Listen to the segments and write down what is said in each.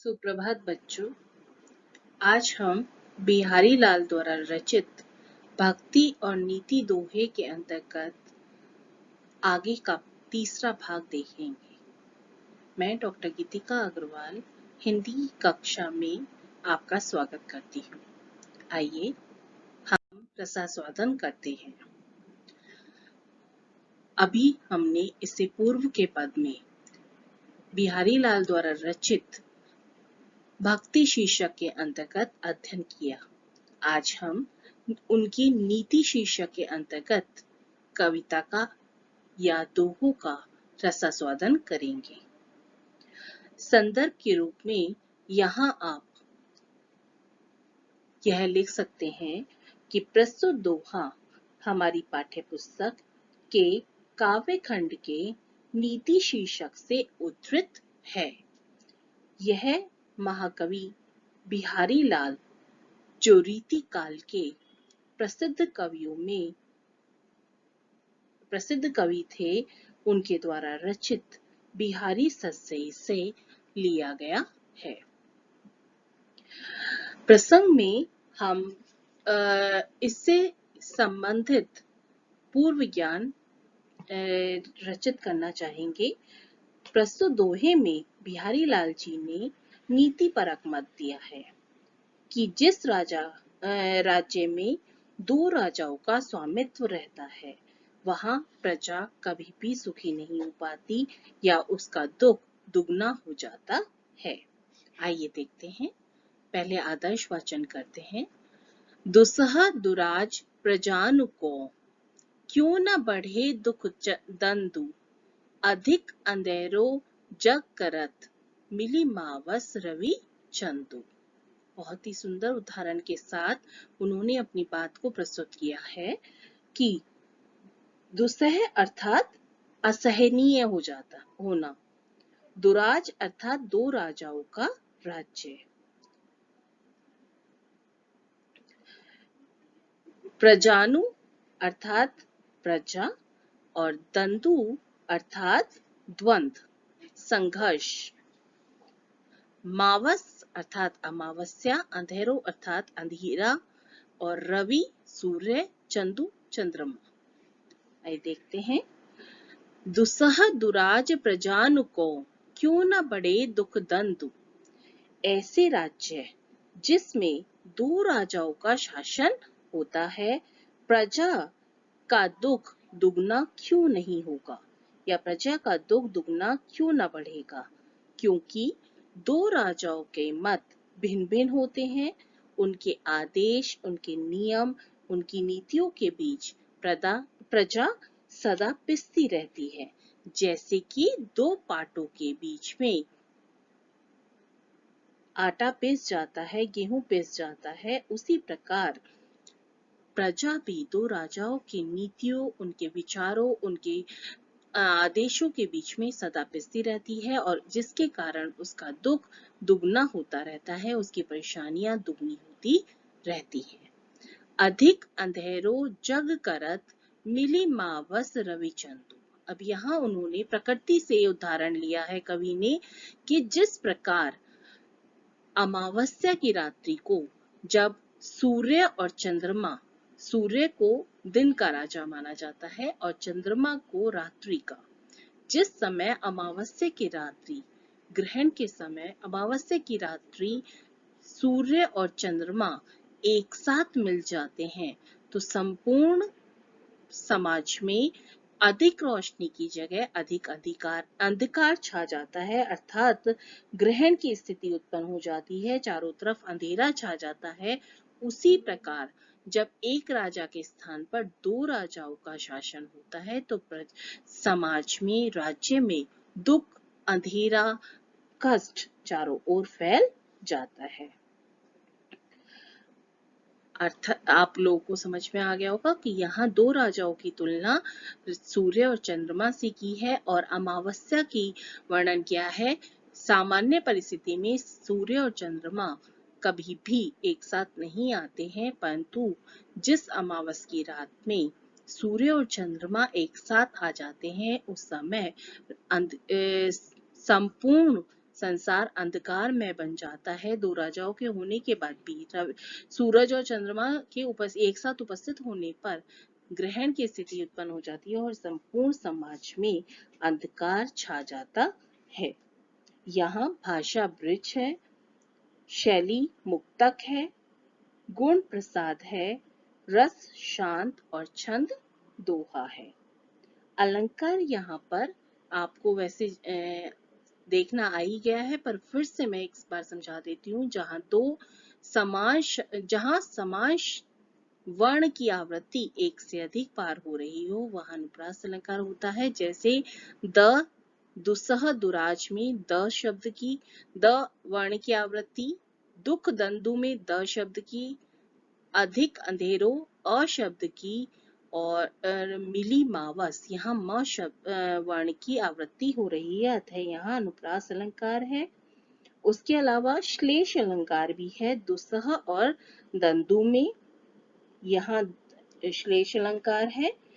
सुप्रभात बच्चों। आज हम बिहारी लाल द्वारा रचित भक्ति और नीति दोहे के अंतर्गत आगे का तीसरा भाग देखेंगे। मैं डॉक्टर गीतिका अग्रवाल हिंदी कक्षा में आपका स्वागत करती हूँ। आइए हम रसास्वादन करते हैं। अभी हमने इससे पूर्व के पद में बिहारी लाल द्वारा रचित भक्ति शीर्षक के अंतर्गत अध्ययन किया। आज हम उनकी नीति शीर्षक के अंतर्गत कविता का या दोहों का रसास्वादन करेंगे। संदर्भ के रूप में यहाँ आप यह लिख सकते हैं कि प्रस्तुत दोहा हमारी पाठ्यपुस्तक के काव्य खंड के नीति शीर्षक से उद्धृत है। यह महाकवि बिहारी लाल जो रीति काल के प्रसिद्ध कवि थे, उनके द्वारा रचित बिहारी सस्सई से लिया गया है। प्रसंग में हम इससे संबंधित पूर्व ज्ञान रचित करना चाहेंगे। प्रस्तुत दोहे में बिहारी लाल जी ने नीति परक मत दिया है कि जिस राज्य में दो राजाओं का स्वामित्व रहता है, वहां प्रजा कभी भी सुखी नहीं हो पाती या उसका दुख दुगना हो जाता है। आइए देखते हैं। पहले आदर्श वाचन करते हैं। दुसह दुराज प्रजानु को, क्यों न बढ़े दुख दंदु, अधिक अंधेरो जग करत, मिली मावस रवि चंदू। बहुत ही सुंदर उदाहरण के साथ उन्होंने अपनी बात को प्रस्तुत किया है कि दुस्सह अर्थात असहनीय हो जाता होना, दुराज अर्थात दो राजाओं का राज्य, प्रजानु अर्थात प्रजा और दंदु अर्थात द्वंद्व, संघर्ष, मावस अर्थात अमावस्या, अंधेरो अर्थात अंधेरा और रवि सूर्य, चंदू चंद्रमा। आइए देखते हैं। दुसह दुराज प्रजानु को, क्यों न बढ़े दुख दंदु। ऐसे राज्य जिसमें दो राजाओं का शासन होता है, प्रजा का दुख दुगना क्यों नहीं होगा या प्रजा का दुख दुगना क्यों न बढ़ेगा, क्योंकि दो राजाओं के मत भिन्न भिन्न होते हैं। उनके आदेश, उनके नियम, उनकी नीतियों के बीच प्रजा सदा पिसती रहती है। जैसे कि दो पाटों के बीच में आटा पिस जाता है, गेहूं पिस जाता है, उसी प्रकार प्रजा भी दो राजाओं की नीतियों, उनके विचारों, उनके आदेशों के बीच में सदा पिसती रहती है और जिसके कारण उसका दुख दुगना होता रहता है, उसकी परेशानियां दुगनी होती रहती हैं। अधिक अंधेरो जग करत, मिली मावस रवि चंदू। अब यहाँ उन्होंने प्रकृति से उदाहरण लिया है कवि ने कि जिस प्रकार अमावस्या की रात्रि को जब सूर्य और चंद्रमा, सूर्य को दिन का राजा माना जाता है और चंद्रमा को रात्रि का, जिस समय अमावस्या की रात्रि, ग्रहण के समय अमावस्या की रात्रि सूर्य और चंद्रमा एक साथ मिल जाते हैं तो संपूर्ण समाज में अधिक रोशनी की जगह अधिक अंधकार छा जाता है, अर्थात ग्रहण की स्थिति उत्पन्न हो जाती है, चारों तरफ अंधेरा छा जाता है। उसी प्रकार जब एक राजा के स्थान पर दो राजाओं का शासन होता है तो समाज में, राज्य में दुख, अंधेरा, कष्ट चारों ओर फैल जाता है। अर्थ आप लोगों को समझ में आ गया होगा कि यहाँ दो राजाओं की तुलना सूर्य और चंद्रमा से की है और अमावस्या की वर्णन किया है। सामान्य परिस्थिति में सूर्य और चंद्रमा कभी भी एक साथ नहीं आते हैं, परंतु जिस अमावस की रात में सूर्य और चंद्रमा एक साथ आ जाते हैं, उस समय संपूर्ण संसार अंधकार में बन जाता है। दो राजाओं के होने के बाद भी सूरज और चंद्रमा के एक साथ उपस्थित होने पर ग्रहण की स्थिति उत्पन्न हो जाती है और संपूर्ण समाज में अंधकार छा जाता है। यहाँ भाषा ब्रिज है, शैली मुक्तक है, गुण प्रसाद है, रस शांत और छंद दोहा है। अलंकार यहाँ पर आपको वैसे देखना आ ही गया है, पर फिर से मैं एक बार समझा देती हूँ। जहाँ समास वर्ण की आवृत्ति एक से अधिक पार हो रही हो वह अनुप्रास अलंकार होता है। जैसे द दुसह दुराज में द शब्द की द वर्ण की आवृत्ति, दुख दंदु में द शब्द की, अधिक अंधेरो अ शब्द की, और मिली मावस यहाँ म शब्द वर्ण की आवृत्ति हो रही है, अतः यहाँ अनुप्रास अलंकार है। उसके अलावा श्लेष अलंकार भी है दुसह और दंदु में, यहाँ श्लेष अलंकार है।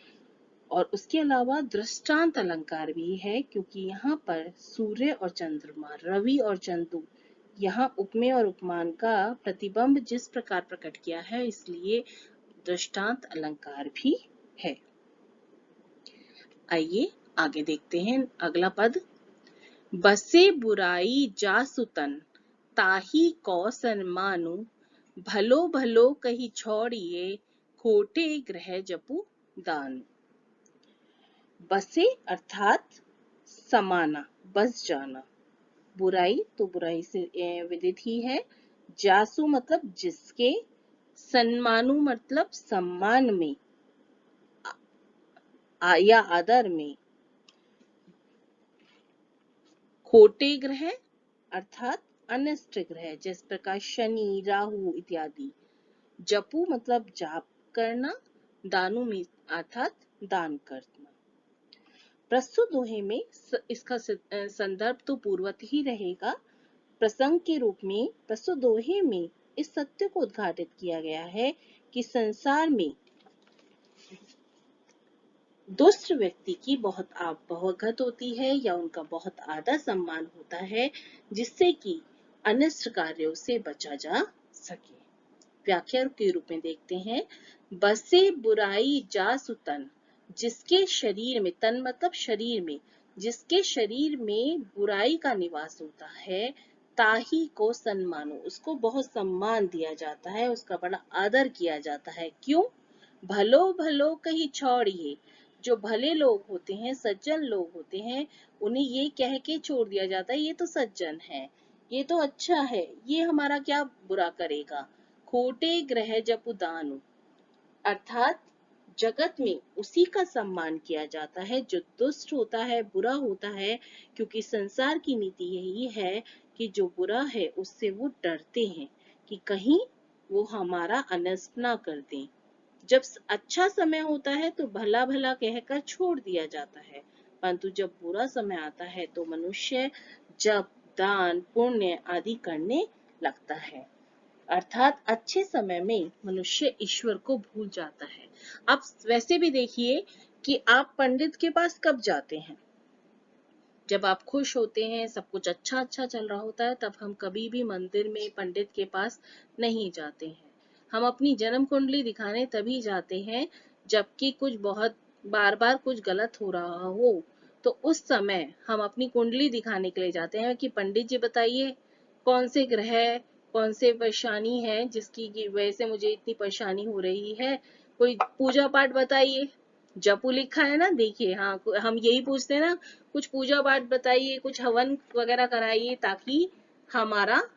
और उसके अलावा दृष्टांत अलंकार भी है, क्योंकि यहाँ पर सूर्य और चंद्रमा, रवि और चंदू, यहाँ उपमेय और उपमान का प्रतिबिंब जिस प्रकार प्रकट किया है, इसलिए दृष्टांत अलंकार भी है। आइए आगे देखते हैं अगला पद। बसे बुराई जासुतन ताही कौ सन्मानु, भलो भलो कही छोड़िए खोटे ग्रह जपु दान। बसे अर्थात समाना, बस जाना। बुराई तो बुराई से विदित ही है। जासु मतलब जिसके, सन्मानु मतलब सम्मान में या आदर में, खोटे ग्रह अर्थात अनिष्ट ग्रह जिस प्रकार शनि राहु इत्यादि। जपु मतलब जाप करना, दानु में अर्थात दान करना। प्रस्तुत दोहे में इसका संदर्भ तो पूर्वत ही रहेगा। प्रसंग के रूप में प्रस्तुत दोहे में इस सत्य को उद्घाटित किया गया है कि संसार में दुष्ट व्यक्ति की बहुत बहुगत होती है या उनका बहुत आदर सम्मान होता है, जिससे कि अनिष्ट कार्यों से बचा जा सके। व्याख्या के रूप में देखते हैं। बसे बुराई जासुतन, जिसके शरीर में, तन मतलब शरीर में, जिसके शरीर में बुराई का निवास होता है, ताही को सम्मानो, उसको बहुत सम्मान दिया जाता है, उसका बड़ा आदर किया जाता है। क्यों? भलो भलो कही छोड़िए, जो भले लोग होते हैं, सज्जन लोग होते हैं, उन्हें ये कह के छोड़ दिया जाता है ये तो सज्जन है, ये तो अच्छा है, ये हमारा क्या बुरा करेगा। खोटे ग्रह जपु दानु, अर्थात जगत में उसी का सम्मान किया जाता है जो दुष्ट होता है, बुरा होता है, क्योंकि संसार की नीति यही है कि जो बुरा है उससे वो डरते हैं कि कहीं वो हमारा अनिष्ट ना कर दें। जब अच्छा समय होता है तो भला भला कहकर छोड़ दिया जाता है, परंतु जब बुरा समय आता है तो मनुष्य जब दान पुण्य आदि करने लगता है, अर्थात अच्छे समय में मनुष्य ईश्वर को भूल जाता है। आप वैसे भी देखिए कि आप पंडित के पास कब जाते हैं? जब आप खुश होते हैं, सब कुछ अच्छा अच्छा चल रहा होता है, तब हम कभी भी मंदिर में पंडित के पास नहीं जाते हैं। हम अपनी जन्म कुंडली दिखाने तभी जाते हैं जबकि कुछ बहुत बार बार कुछ गलत हो रहा हो, तो उस समय हम अपनी कुंडली दिखाने के लिए जाते हैं कि पंडित जी बताइए कौन से ग्रह, कौन से परेशानी है जिसकी वजह से मुझे इतनी परेशानी हो रही है, कोई पूजा पाठ बताइए। जपू लिखा है ना, देखिए, हाँ, हम यही पूछते हैं ना, कुछ पूजा पाठ बताइए, कुछ हवन वगैरह कराइए, ताकि हमारा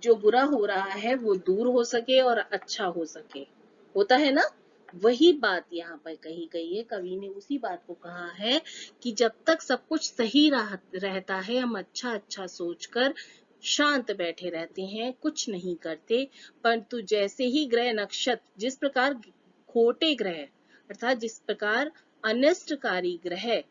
जो बुरा हो रहा है वो दूर हो सके और अच्छा हो सके। होता है ना? वही बात यहाँ पर कही गई है। कवि ने उसी बात को कहा है कि जब तक सब कुछ सही रहता है, हम अच्छा अच्छा सोचकर शांत बैठे रहते हैं, कुछ नहीं करते, परंतु जैसे ही ग्रह नक्षत्र, जिस प्रकार खोटे ग्रह अर्थात जिस प्रकार अनिष्टकारी ग्रह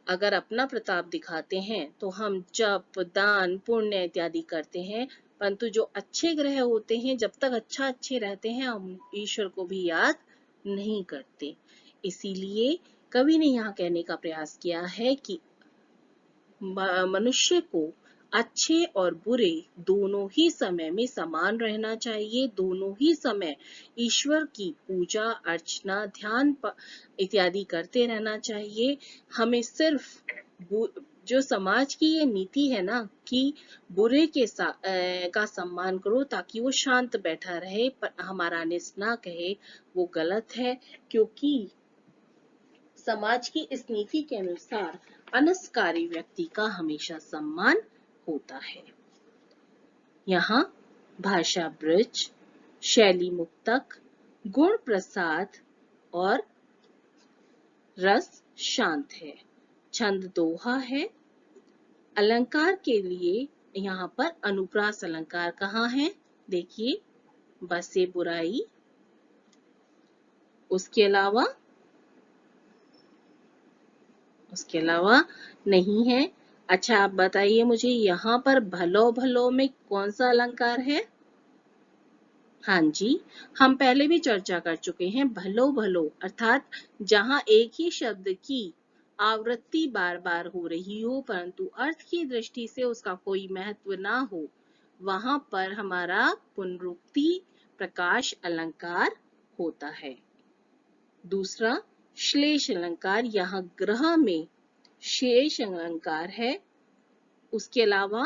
अगर अपना प्रताप दिखाते हैं तो हम जप दान पुण्य इत्यादि करते हैं, परंतु जो अच्छे ग्रह होते हैं जब तक अच्छे रहते हैं हम ईश्वर को भी याद नहीं करते। इसीलिए कवि ने यहाँ कहने का प्रयास किया है कि मनुष्य को अच्छे और बुरे दोनों ही समय में समान रहना चाहिए, दोनों ही समय ईश्वर की पूजा अर्चना ध्यान इत्यादि करते रहना चाहिए। हमें सिर्फ जो समाज की ये नीति है ना कि बुरे का सम्मान करो ताकि वो शांत बैठा रहे पर हमारा निस ना कहे, वो गलत है, क्योंकि समाज की इस नीति के अनुसार अनस्कारी व्यक्ति का हमेशा सम्मान होता है। यहाँ भाषा ब्रज, शैली मुक्तक, गुण प्रसाद और रस शांत है। छंद दोहा है। अलंकार के लिए यहाँ पर अनुप्रास अलंकार कहाँ है? देखिए, बसे बुराई, उसके अलावा नहीं है। अच्छा, आप बताइए मुझे यहाँ पर भलो भलो में कौन सा अलंकार है? हाँ जी, हम पहले भी चर्चा कर चुके हैं। भलो भलो अर्थात जहाँ एक ही शब्द की आवृत्ति बार बार हो रही हो परंतु अर्थ की दृष्टि से उसका कोई महत्व ना हो, वहां पर हमारा पुनरुक्ति प्रकाश अलंकार होता है। दूसरा श्लेष अलंकार, यहाँ ग्रह में शेष अलंकार है। उसके अलावा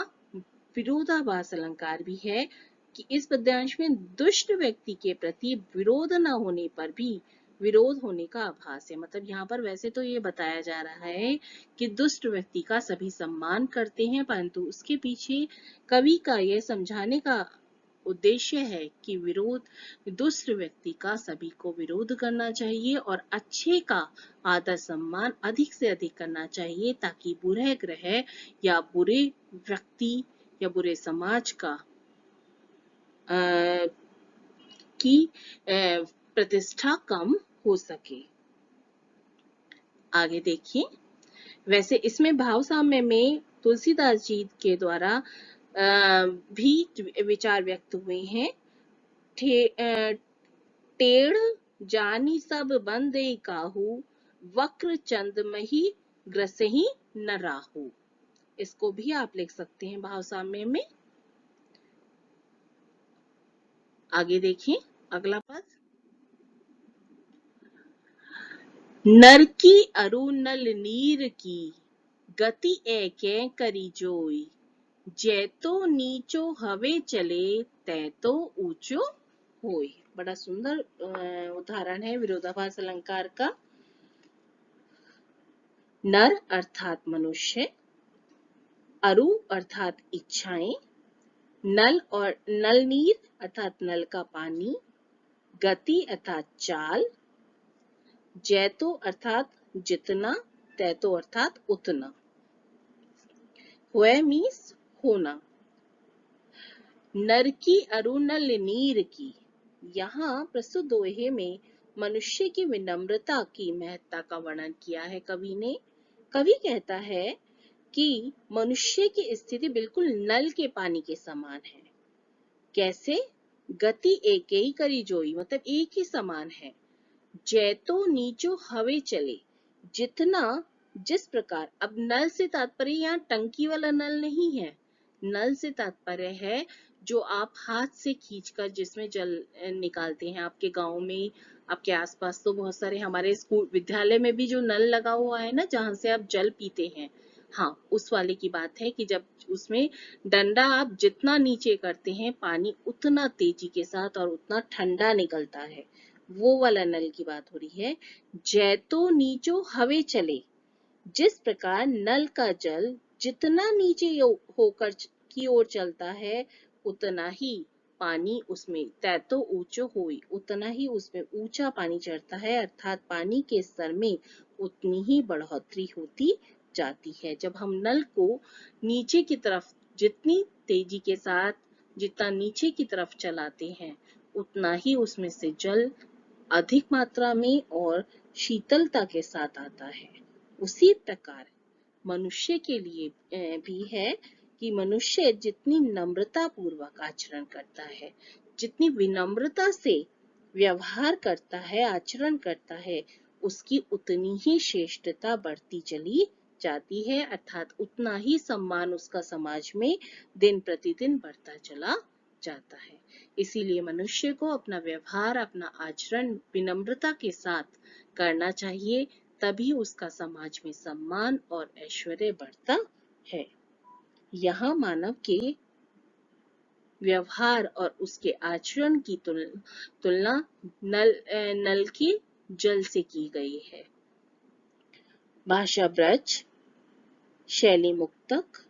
विरोधाभास अलंकार भी है कि इस पद्यांश में दुष्ट व्यक्ति के प्रति विरोध न होने पर भी विरोध होने का आभास है। मतलब यहाँ पर वैसे तो ये बताया जा रहा है कि दुष्ट व्यक्ति का सभी सम्मान करते हैं, परंतु उसके पीछे कवि का यह समझाने का उद्देश्य है कि दुष्ट व्यक्ति का सभी को विरोध करना चाहिए और अच्छे का आदर सम्मान अधिक से अधिक करना चाहिए ताकि बुरे ग्रह या बुरे व्यक्ति या बुरे समाज की प्रतिष्ठा कम हो सके। आगे देखिए, वैसे इसमें भाव साम्य में तुलसीदास जी के द्वारा भी विचार व्यक्त हुए हैं। टेढ़ जानी सब बंदे काहू, वक्र चंद मही ग्रसही न राहू। इसको भी आप लिख सकते हैं भाव साम्य में। आगे देखिए अगला पद, नर की अरु नल नीर की, गति एके करी जोई, जैतो नीचो हवे चले, तैतो ऊंचो होय। बड़ा सुंदर उदाहरण है विरोधाभास अलंकार का। नर अर्थात मनुष्य, अरु अर्थात इच्छाएं, नल और नल नीर अर्थात नल का पानी, गति अर्थात चाल, जैतो अर्थात जितना, तैतो अर्थात उतना। हुए मीन्स होना। नर की अरु नल नीर की, यहाँ प्रस्तुत दोहे में मनुष्य की विनम्रता की महत्ता का वर्णन किया है कवि ने। कवि कहता है कि मनुष्य की स्थिति बिल्कुल नल के पानी के समान है। कैसे? गति एक ही करी जोई, मतलब एक ही समान है। जैतो नीचो हवे चले, जितना जिस प्रकार, अब नल से तात्पर्य यहाँ टंकी वाला नल नहीं है। नल से तात्पर्य है जो आप हाथ से खींचकर जिसमें जल निकालते हैं। आपके गांव में, आपके आसपास तो बहुत सारे, हमारे स्कूल विद्यालय में भी जो नल लगा हुआ है ना, जहां से आप जल पीते हैं, हाँ, उस वाले की बात है कि जब उसमें डंडा आप जितना नीचे करते हैं पानी उतना तेजी के साथ और उतना ठंडा निकलता है, वो वाला नल की बात हो रही है। जैतो नीचो हवे चले, जिस प्रकार नल का जल जितना नीचे होकर की ओर चलता है उतना ही पानी उसमें, तैतो ऊंचो होई, उतना ही उसमें ऊंचा पानी चढ़ता है, अर्थात पानी के स्तर में उतनी ही बढ़ोतरी होती जाती है। जब हम नल को नीचे की तरफ जितनी तेजी के साथ, जितना नीचे की तरफ चलाते हैं, उतना ही उसमें से जल अधिक मात्रा में और शीतलता के साथ आता है। उसी प्रकार मनुष्य के लिए भी है कि मनुष्य जितनी नम्रता पूर्वक आचरण करता है, जितनी विनम्रता से व्यवहार करता है, आचरण करता है, उसकी उतनी ही श्रेष्ठता बढ़ती चली जाती है, अर्थात उतना ही सम्मान उसका समाज में दिन प्रतिदिन बढ़ता चला जाता है। इसीलिए मनुष्य को अपना व्यवहार, अपना आचरण विनम्रता के साथ करना चाहिए, तभी उसका समाज में सम्मान और ऐश्वर्य बढ़ता है। यहाँ मानव के व्यवहार और उसके आचरण की तुलना नल के जल से की गई है। भाषा ब्रज, शैली मुक्तक,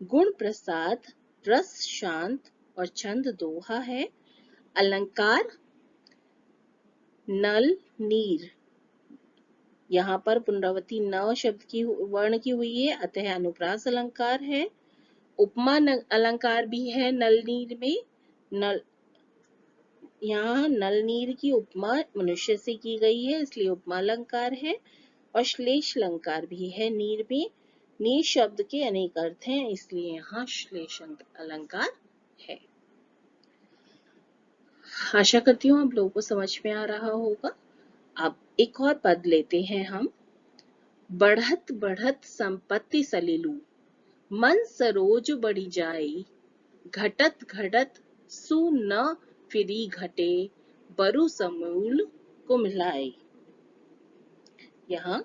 गुण प्रसाद, रस शांत और छंद दोहा है। अलंकार नल नीर, यहाँ पर पुनरावृत्ति न शब्द की वर्ण की हुई है, अतः अनुप्रास अलंकार है। उपमा अलंकार भी है नल नीर में। नल, यहाँ नल नीर की उपमा मनुष्य से की गई है, इसलिए उपमा अलंकार है। और श्लेष अलंकार भी है नीर में। नीर शब्द के अनेक अर्थ हैं, इसलिए यहाँ श्लेष अलंकार है। आशा करती हूँ आप लोगों को समझ में आ रहा होगा। अब एक और पद लेते हैं हम। बढ़त बढ़त संपत्ति सलीलू, मन सरोज बढ़ी जाई, घटत घटत सु न फिरी घटे, बरु समूल कुम्हलाई। यहाँ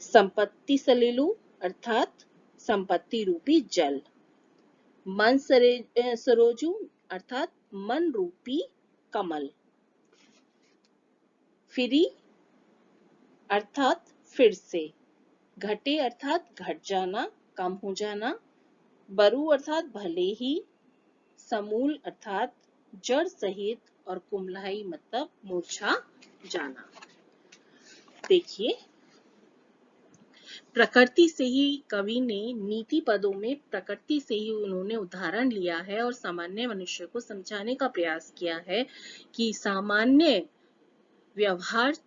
संपत्ति सलीलू अर्थात संपत्ति रूपी जल, मन सरोजू अर्थात मन रूपी कमल, फिरी अर्थात फिर से, घटे अर्थात घट जाना, कम हो जाना, बरु अर्थात भले ही, समूल अर्थात जड़ सहित, और कुम्हलाई मतलब मूर्छा जाना। देखिए, प्रकृति से ही कवि ने नीति पदों में प्रकृति से ही उन्होंने उदाहरण लिया है और सामान्य मनुष्य को समझाने का प्रयास किया है कि सामान्य व्यवहार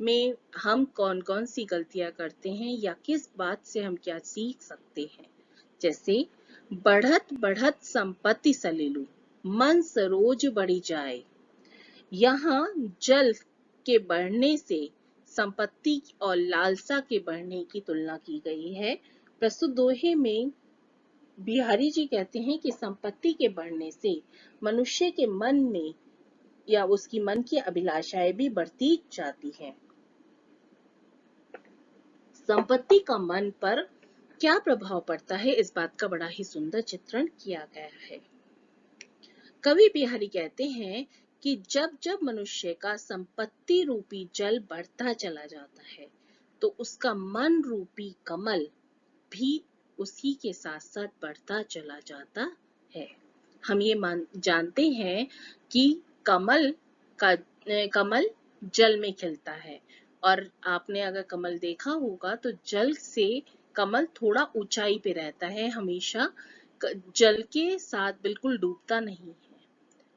में हम कौन कौन सी गलतियां करते हैं या किस बात से हम क्या सीख सकते हैं। जैसे बढ़त बढ़त संपत्ति सलीलू, मन सरोज बढ़ी जाए। यहाँ जल के बढ़ने से संपत्ति और लालसा के बढ़ने की तुलना की गई है। प्रस्तुत दोहे में बिहारी जी कहते हैं कि संपत्ति के बढ़ने से मनुष्य के मन में या उसकी मन की अभिलाषाएं भी बढ़ती जाती हैं। संपत्ति का मन पर क्या प्रभाव पड़ता है, इस बात का बड़ा ही सुंदर चित्रण किया गया है। कवि बिहारी कहते हैं कि जब जब मनुष्य का संपत्ति रूपी जल बढ़ता चला जाता है, तो उसका मन रूपी कमल भी उसी के साथ साथ बढ़ता चला जाता है। हम ये जानते हैं कि कमल जल में खिलता है, और आपने अगर कमल देखा होगा तो जल से कमल थोड़ा ऊंचाई पे रहता है, हमेशा जल के साथ बिल्कुल डूबता नहीं है।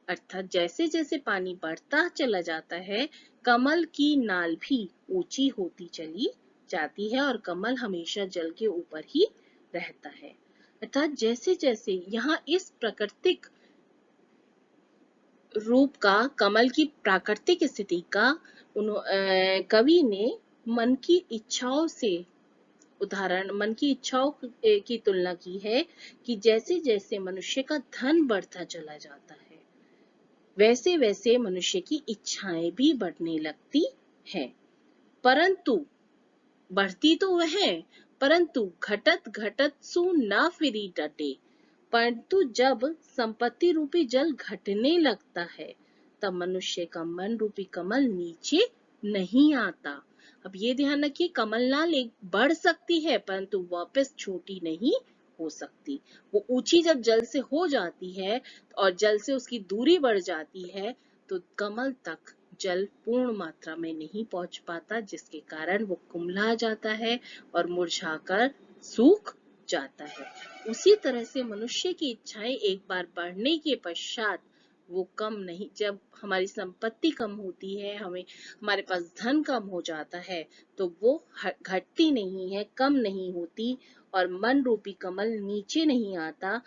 अर्थात जैसे जैसे पानी बढ़ता चला जाता है, कमल की नाल भी ऊंची होती चली जाती है और कमल हमेशा जल के ऊपर ही रहता है। अर्थात जैसे जैसे यहाँ इस प्राकृतिक रूप का, कमल की प्राकृतिक स्थिति का कवि ने मन की इच्छाओं की तुलना की है कि जैसे जैसे मनुष्य का धन बढ़ता चला जाता है, वैसे वैसे मनुष्य की इच्छाएं भी बढ़ने लगती हैं। परंतु बढ़ती तो वह है, परंतु घटत घटत सु न फिरी डटे, परंतु जब संपत्ति रूपी जल घटने लगता है, तब मनुष्य का मन रूपी कमल नीचे नहीं आता। अब ये ध्यान रखिए, कमल नाल एक बढ़ सकती है परंतु वापस छोटी नहीं हो सकती। वो ऊंची जब जल से हो जाती है और जल से उसकी दूरी बढ़ जाती है, तो कमल तक जल पूर्ण मात्रा में नहीं पहुंच पाता, जिसके कारण वो कुम्हला जाता है और मुरझाकर सूख जाता है। उसी तरह से मनुष्य की इच्छाएं एक बार बढ़ने के पश्चात वो कम नहीं, जब हमारी संपत्ति कम होती है, हमारे पास धन कम हो जाता है, तो वो घटती नहीं है, कम नहीं होती, और मन रूपी कमल नीचे नहीं आता।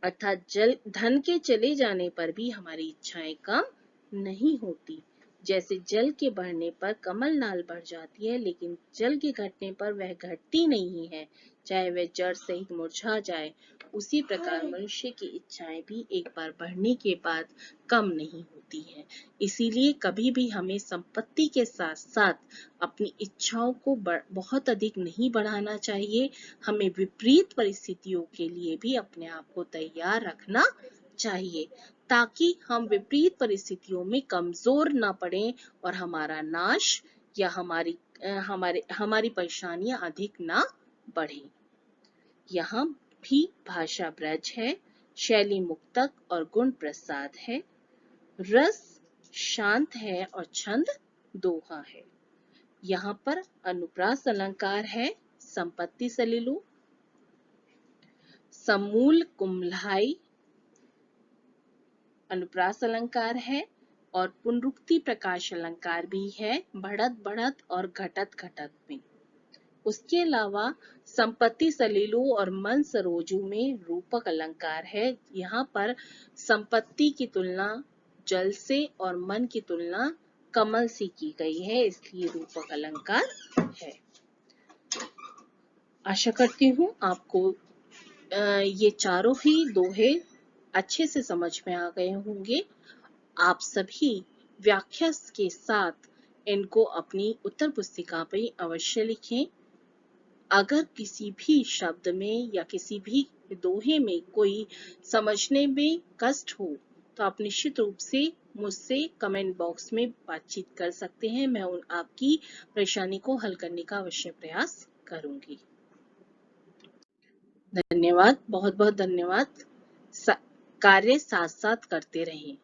अर्थात धन के चले जाने पर भी हमारी इच्छाएं कम नहीं होती। जैसे जल के बढ़ने पर कमल नाल बढ़ जाती है, लेकिन जल के घटने पर वह घटती नहीं है, चाहे वह जड़ सहित मुरझा जाए। उसी प्रकार मनुष्य की इच्छाएं भी एक बार बढ़ने के बाद कम नहीं होती हैं। इसीलिए कभी भी हमें संपत्ति के साथ साथ अपनी इच्छाओं को बहुत अधिक नहीं बढ़ाना चाहिए। हमें विपरीत परिस्थितियों के लिए भी अपने आप को तैयार रखना चाहिए, ताकि हम विपरीत परिस्थितियों में कमजोर ना पड़ें और हमारा नाश या हमारी परेशानियां अधिक ना बढ़े। यहाँ भी भाषा ब्रज है, शैली मुक्तक और गुण प्रसाद है, रस शांत है और छंद दोहा है। यहाँ पर अनुप्रास अलंकार है, संपत्ति सलिलु, समूल कुम्भलाई अनुप्रास अलंकार है और पुनरुक्ति प्रकाश अलंकार भी है, बढ़त बढ़त और घटत घटत में। उसके अलावा संपत्ति सलिलु और मन सरोजु में रूपक अलंकार है। यहाँ पर संपत्ति की तुलना जल से और मन की तुलना कमल से की गई है, इसलिए रूपक अलंकार है। आशा करती हूँ आपको ये चारों ही दोहे अच्छे से समझ में आ गए होंगे। आप सभी व्याख्या के साथ इनको अपनी उत्तर पुस्तिका पर अवश्य लिखें। अगर किसी भी शब्द में या किसी भी दोहे में कोई समझने में कष्ट हो तो आप निश्चित रूप से मुझसे कमेंट बॉक्स में बातचीत कर सकते हैं। मैं आपकी परेशानी को हल करने का अवश्य प्रयास करूंगी। धन्यवाद, बहुत बहुत धन्यवाद। कार्य साथ साथ करते रहें।